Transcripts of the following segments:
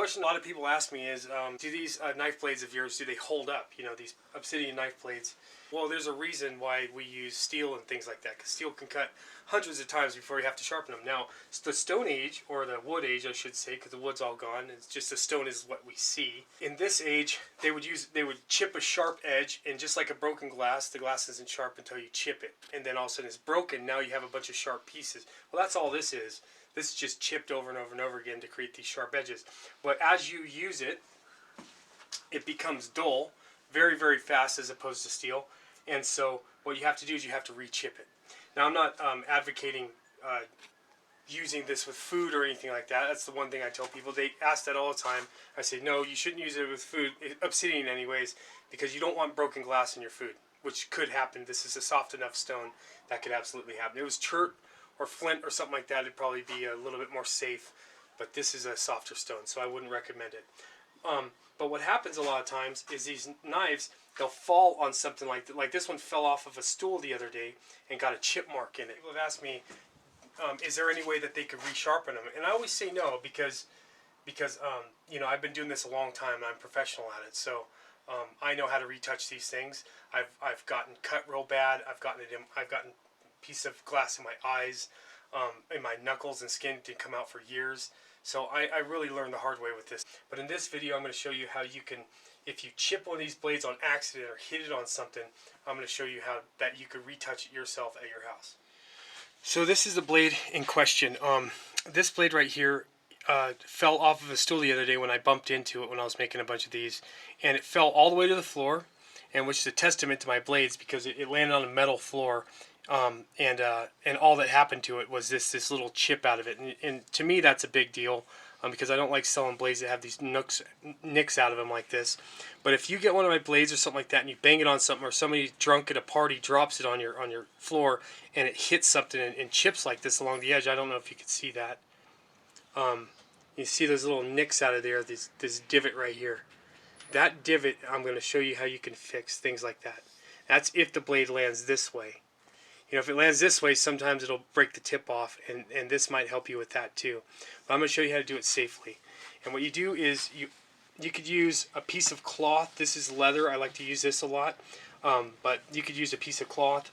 question a lot of people ask me is, do these knife blades of yours, do they hold up? You know, these Obsidian knife blades. Well, there's a reason why we use steel and things like that, because steel can cut hundreds of times before you have to sharpen them. Now, the Stone Age, or the Wood Age, I should say, because the wood's all gone. It's just the stone is what we see. In this age, they would chip a sharp edge, and just like a broken glass, the glass isn't sharp until you chip it, and then all of a sudden it's broken. Now you have a bunch of sharp pieces. Well, that's all this is. This is just chipped over and over and over again to create these sharp edges. But as you use it, it becomes dull very, very fast as opposed to steel. And so what you have to do is you have to re-chip it. Now, I'm not advocating using this with food or anything like that. That's the one thing I tell people. They ask that all the time. I say, no, you shouldn't use it with food, Obsidian anyways, because you don't want broken glass in your food, which could happen. This is a soft enough stone that could absolutely happen. If it was chert or flint or something like that, it'd probably be a little bit more safe. But this is a softer stone, so I wouldn't recommend it. But what happens a lot of times is these knives, they'll fall on something like this one fell off of a stool the other day and got a chip mark in it. People have asked me, is there any way that they could resharpen them? And I always say no, because you know, I've been doing this a long time and I'm professional at it. So I know how to retouch these things. I've gotten cut real bad. I've gotten a piece of glass in my eyes, in my knuckles and skin didn't come out for years. So I really learned the hard way with this. But in this video, I'm going to show you how you can, if you chip one of these blades on accident or hit it on something, I'm going to show you how that you could retouch it yourself at your house. So this is the blade in question. This blade right here fell off of a stool the other day when I bumped into it when I was making a bunch of these. And it fell all the way to the floor, and which is a testament to my blades, because it landed on a metal floor. And all that happened to it was this little chip out of it, and to me that's a big deal, because I don't like selling blades that have these nicks out of them like this. But if you get one of my blades or something like that and you bang it on something, or somebody drunk at a party drops it on your floor and it hits something and chips like this along the edge, I don't know if you can see that. You see those little nicks out of there, this divot right here. That divot, I'm going to show you how you can fix things like that. That's if the blade lands this way. You know, if it lands this way, sometimes it'll break the tip off, and this might help you with that too. But I'm going to show you how to do it safely. And what you do is you could use a piece of cloth. This is leather. I like to use this a lot. But you could use a piece of cloth.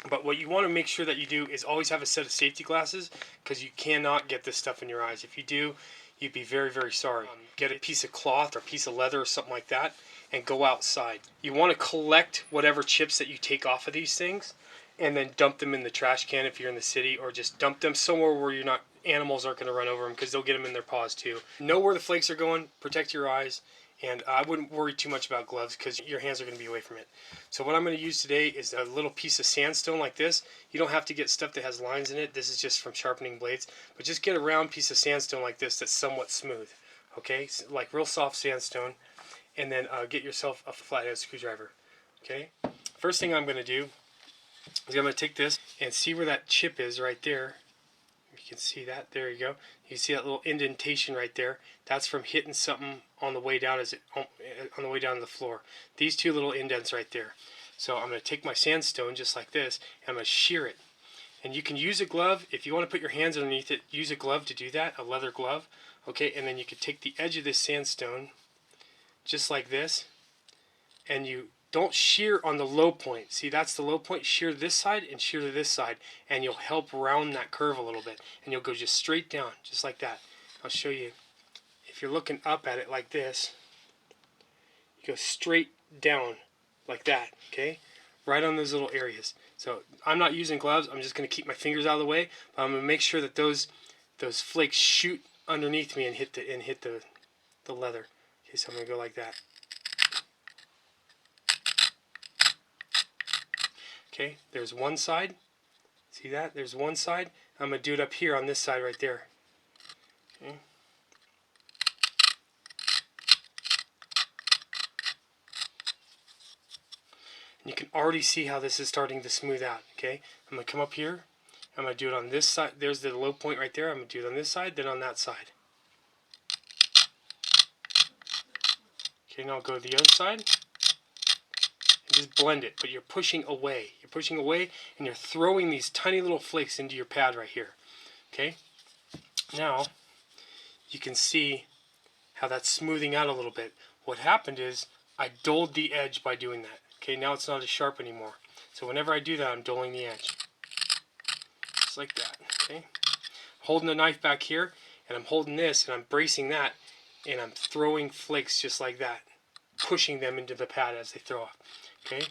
But what you want to make sure that you do is always have a set of safety glasses, because you cannot get this stuff in your eyes. If you do, you'd be very, very sorry. Get a piece of cloth or a piece of leather or something like that and go outside. You want to collect whatever chips that you take off of these things, and then dump them in the trash can if you're in the city, or just dump them somewhere where animals aren't going to run over them, because they'll get them in their paws too. Know where the flakes are going, protect your eyes, and I wouldn't worry too much about gloves, because your hands are going to be away from it. So what I'm going to use today is a little piece of sandstone like this. You don't have to get stuff that has lines in it. This is just from sharpening blades. But just get a round piece of sandstone like this that's somewhat smooth. Okay, so like real soft sandstone. And then get yourself a flathead screwdriver. Okay, first thing I'm going to do is I'm going to take this and see where that chip is right there. You can see that. There you go. You see that little indentation right there. That's from hitting something on the way down, on the way down to the floor. These two little indents right there. So I'm going to take my sandstone just like this, and I'm going to shear it. And you can use a glove. If you want to put your hands underneath it, use a glove to do that, a leather glove. Okay, and then you can take the edge of this sandstone just like this, and you don't shear on the low point. See, that's the low point. Shear this side and shear to this side, and you'll help round that curve a little bit. And you'll go just straight down, just like that. I'll show you. If you're looking up at it like this, you go straight down like that, okay? Right on those little areas. So I'm not using gloves. I'm just going to keep my fingers out of the way. But I'm going to make sure that those flakes shoot underneath me and hit the leather. Okay, so I'm going to go like that. Okay, there's one side. See that? There's one side. I'm going to do it up here on this side right there. Okay. And you can already see how this is starting to smooth out. Okay, I'm going to come up here. I'm going to do it on this side. There's the low point right there. I'm going to do it on this side, then on that side. Okay, now I'll go to the other side. Just blend it, but you're pushing away. You're pushing away, and you're throwing these tiny little flakes into your pad right here. Okay? Now, you can see how that's smoothing out a little bit. What happened is I dulled the edge by doing that. Okay, now it's not as sharp anymore. So whenever I do that, I'm dulling the edge. Just like that, okay? Holding the knife back here, and I'm holding this, and I'm bracing that, and I'm throwing flakes just like that, pushing them into the pad as they throw off, okay?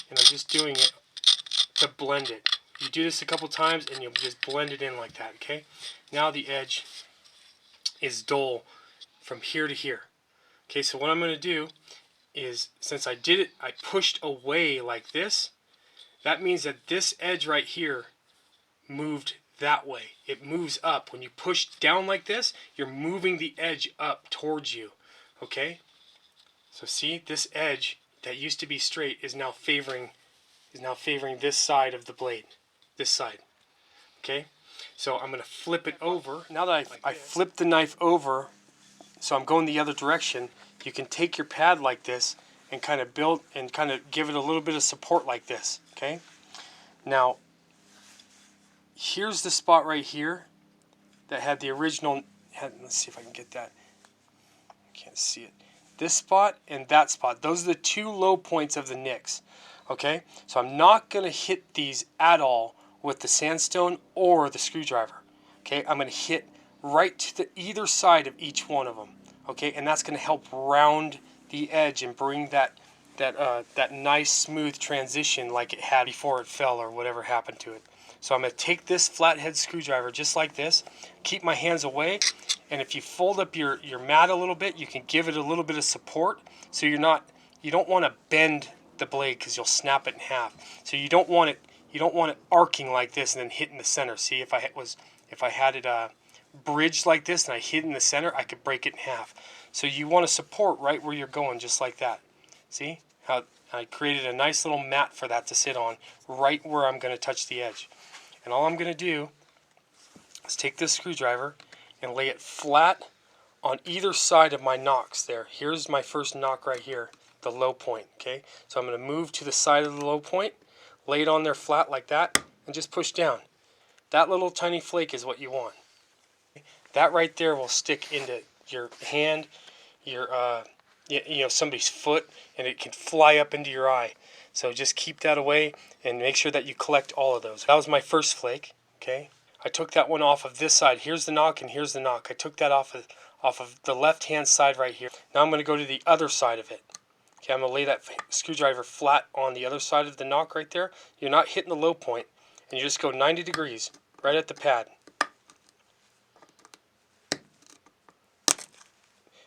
And I'm just doing it to blend it. You do this a couple times, and you'll just blend it in like that, okay? Now the edge is dull from here to here. Okay, so what I'm going to do is, since I did it, I pushed away like this. That means that this edge right here moved that way. It moves up. When you push down like this, you're moving the edge up towards you. Okay? So see, this edge that used to be straight is now favoring this side of the blade. This side. Okay? So I'm going to flip it over. Now that I flipped the knife over, so I'm going the other direction, you can take your pad like this and kind of build and kind of give it a little bit of support like this. Okay? Now, here's the spot right here that had the original, let's see if I can get that. I can't see it. This spot and that spot, those are the two low points of the nicks. Okay? So I'm not going to hit these at all with the sandstone or the screwdriver. Okay? I'm going to hit right to the either side of each one of them. Okay? And that's going to help round the edge and bring that nice smooth transition like it had before it fell or whatever happened to it. So I'm going to take this flathead screwdriver just like this, keep my hands away, and if you fold up your mat a little bit, you can give it a little bit of support, so you don't want to bend the blade because you'll snap it in half. So you don't want it arcing like this and then hitting the center. See, if I had it bridged like this and I hit in the center, I could break it in half. So you want to support right where you're going, just like that. See how I created a nice little mat for that to sit on right where I'm going to touch the edge. And all I'm going to do is take this screwdriver and lay it flat on either side of my nocks there. Here's my first knock right here, the low point. Okay, so I'm going to move to the side of the low point, lay it on there flat like that, and just push down. That little tiny flake is what you want. That right there will stick into your hand, your somebody's foot, and it can fly up into your eye. So just keep that away and make sure that you collect all of those. That was my first flake. Okay, I took that one off of this side. Here's the knock and here's the knock. I took that off of the left hand side right here. Now I'm going to go to the other side of it. Okay, I'm going to lay that screwdriver flat on the other side of the knock right there. You're not hitting the low point, and you just go 90 degrees right at the pad.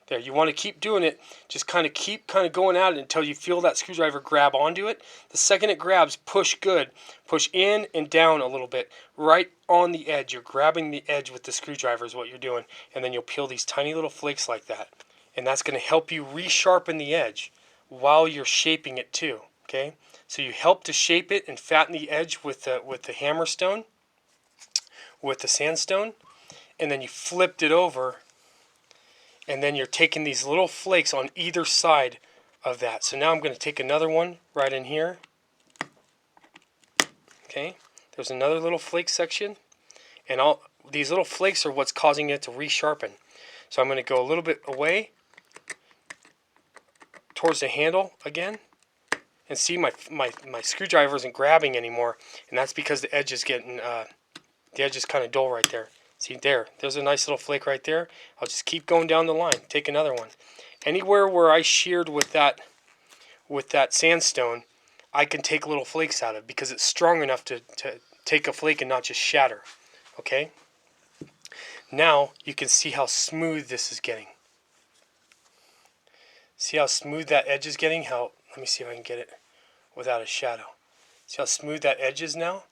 There, you want to keep doing it. Just keep going at it until you feel that screwdriver grab onto it. The second it grabs, push good. Push in and down a little bit. Right on the edge. You're grabbing the edge with the screwdriver is what you're doing. And then you'll peel these tiny little flakes like that. And that's going to help you resharpen the edge while you're shaping it too. Okay? So you help to shape it and fatten the edge with the hammerstone, with the sandstone. And then you flipped it over. And then you're taking these little flakes on either side of that. So now I'm going to take another one right in here. Okay, there's another little flake section. And these little flakes are what's causing it to resharpen. So I'm going to go a little bit away towards the handle again. And see my screwdriver isn't grabbing anymore. And that's because the edge is getting, the edge is kind of dull right there. See there's a nice little flake right there. I'll just keep going down the line. Take another one. Anywhere where I sheared with that sandstone, I can take little flakes out of because it's strong enough to take a flake and not just shatter. Okay? Now you can see how smooth this is getting. See how smooth that edge is getting? Let me see if I can get it without a shadow. See how smooth that edge is now?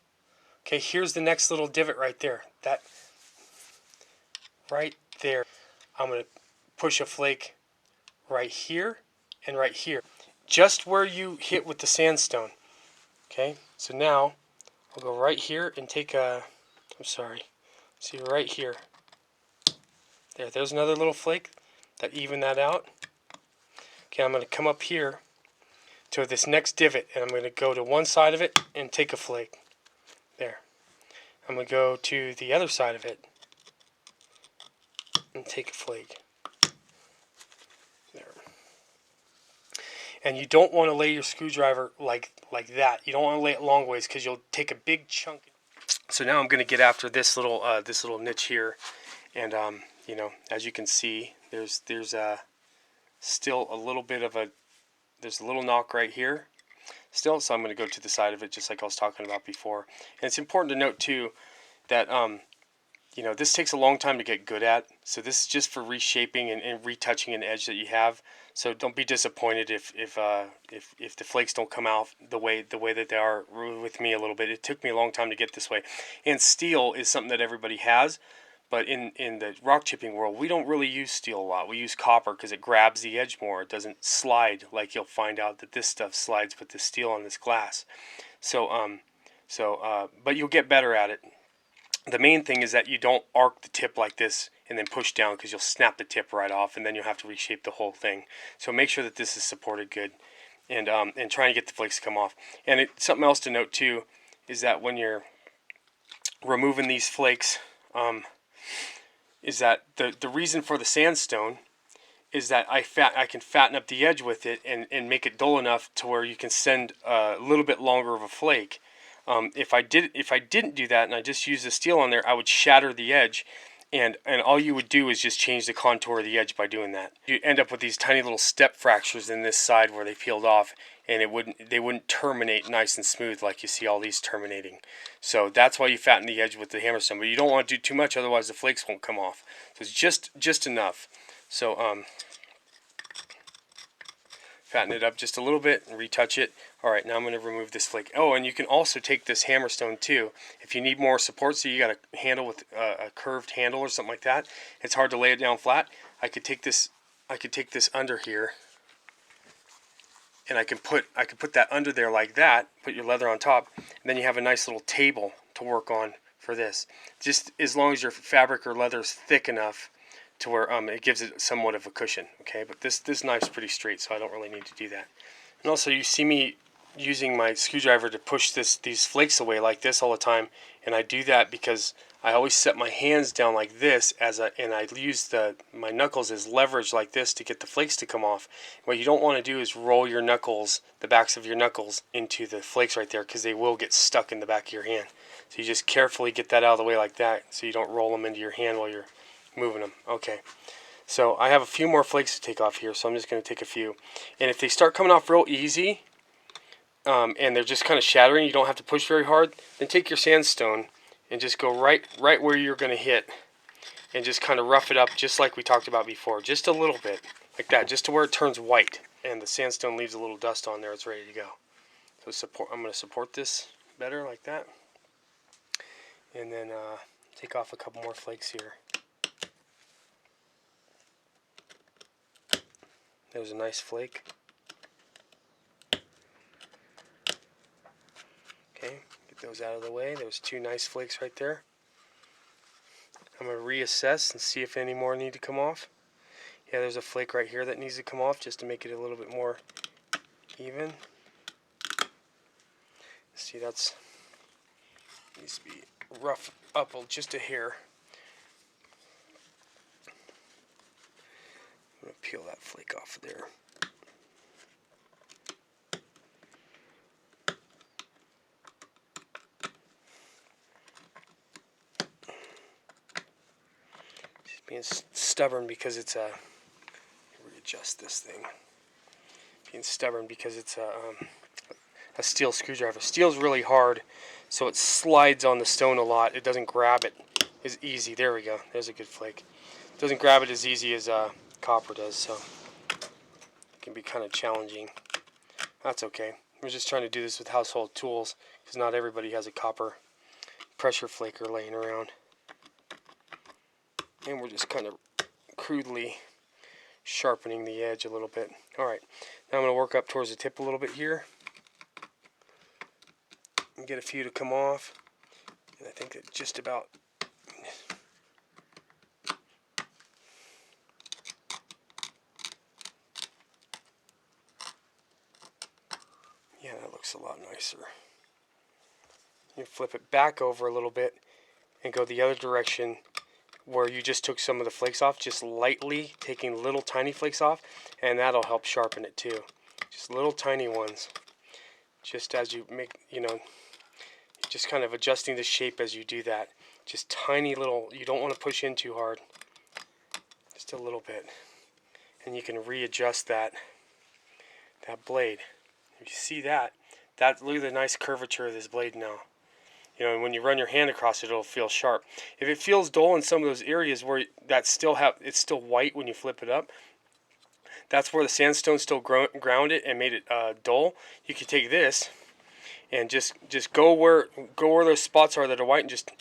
Okay, here's the next little divot right there. That right there. I'm going to push a flake right here and right here. Just where you hit with the sandstone. Okay, so now I'll go right here and take see right here. There's another little flake that even that out. Okay, I'm going to come up here to this next divot and I'm going to go to one side of it and take a flake. There. I'm going to go to the other side of it. and take a flake. There. And you don't want to lay your screwdriver like that. You don't want to lay it long ways because you'll take a big chunk. So now I'm going to get after this little niche here, and you know, as you can see, there's still a little bit of there's a little knock right here still, so I'm going to go to the side of it just like I was talking about before. And it's important to note too that you know, this takes a long time to get good at, so this is just for reshaping and retouching an edge that you have. So don't be disappointed if the flakes don't come out the way that they are with me a little bit. It took me a long time to get this way. And steel is something that everybody has, but in the rock chipping world, we don't really use steel a lot. We use copper because it grabs the edge more. It doesn't slide like you'll find out that this stuff slides with the steel on this glass. So but you'll get better at it. The main thing is that you don't arc the tip like this and then push down, because you'll snap the tip right off and then you'll have to reshape the whole thing. So make sure that this is supported good, and trying to get the flakes to come off. And something else to note too is that when you're removing these flakes, is that the reason for the sandstone is that I can fatten up the edge with it and make it dull enough to where you can send a little bit longer of a flake. If I didn't do that and I just used the steel on there, I would shatter the edge, and all you would do is just change the contour of the edge by doing that. You end up with these tiny little step fractures in this side where they peeled off, and they wouldn't terminate nice and smooth like you see all these terminating. So that's why you fatten the edge with the hammerstone, but you don't want to do too much, otherwise the flakes won't come off. So it's just enough. So fatten it up just a little bit and retouch it. Alright, now I'm going to remove this flake. Oh, and you can also take this hammerstone too. If you need more support, so you got a handle with a curved handle or something like that, it's hard to lay it down flat. I could take this under here, and I can put that under there like that, put your leather on top, and then you have a nice little table to work on for this. Just as long as your fabric or leather is thick enough to where it gives it somewhat of a cushion. Okay, but this knife's pretty straight, so I don't really need to do that. And also, you see me using my screwdriver to push these flakes away like this all the time, and I do that because I always set my hands down like this and I use my knuckles as leverage like this to get the flakes to come off. What you don't want to do is roll your knuckles, the backs of your knuckles, into the flakes right there, because they will get stuck in the back of your hand. So you just carefully get that out of the way like that, so you don't roll them into your hand while you're moving them. Okay, so I have a few more flakes to take off here, so I'm just going to take a few. And if they start coming off real easy, and they're just kind of shattering, you don't have to push very hard, then take your sandstone and just go right where you're going to hit, and just kind of rough it up just like we talked about before, just a little bit like that, just to where it turns white and the sandstone leaves a little dust on there. It's ready to go. So I'm going to support this better like that, and then take off a couple more flakes here. There's a nice flake. Okay, get those out of the way. There's two nice flakes right there. I'm going to reassess and see if any more need to come off. Yeah, there's a flake right here that needs to come off just to make it a little bit more even. See, that's needs to be rough up just a hair. I'm going to peel that flake off of there. Just being stubborn because it's readjust this thing. Being stubborn because it's a steel screwdriver. Steel's really hard, so it slides on the stone a lot. It doesn't grab it as easy. There we go. There's a good flake. It doesn't grab it as easy as copper does, so it can be kind of challenging. That's okay. We're just trying to do this with household tools, because not everybody has a copper pressure flaker laying around. And we're just kind of crudely sharpening the edge a little bit. Alright, now I'm going to work up towards the tip a little bit here and get a few to come off. And I think that just about... yeah, that looks a lot nicer. You flip it back over a little bit and go the other direction where you just took some of the flakes off, just lightly taking little tiny flakes off, and that'll help sharpen it too. Just little tiny ones. Just as you make, just kind of adjusting the shape as you do that. Just tiny little, you don't want to push in too hard. Just a little bit. And you can readjust that blade. If you see that, look at the nice curvature of this blade now. And when you run your hand across it, it'll feel sharp. If it feels dull in some of those areas where it's still white when you flip it up, that's where the sandstone still ground it and made it dull. You can take this and just go where those spots are that are white, and just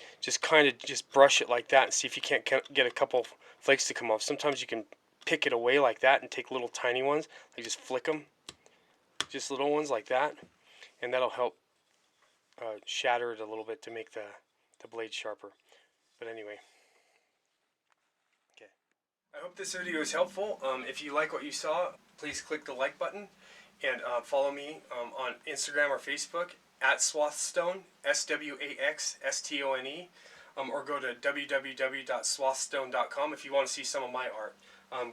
kind of brush it like that and see if you can't get a couple flakes to come off. Sometimes you can pick it away like that and take little tiny ones, like just flick them, just little ones like that, and that'll help shatter it a little bit to make the blade sharper. But anyway, okay. I hope this video was helpful. If you like what you saw, please click the like button, and follow me on Instagram or Facebook at Swaxstone, SWAXSTONE, or go to www.swaxstone.com if you want to see some of my art.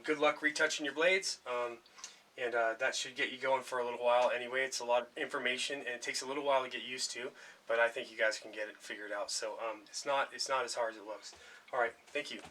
Good luck retouching your blades, and that should get you going for a little while anyway. It's a lot of information, and it takes a little while to get used to, but I think you guys can get it figured out. So it's not as hard as it looks. All right, thank you.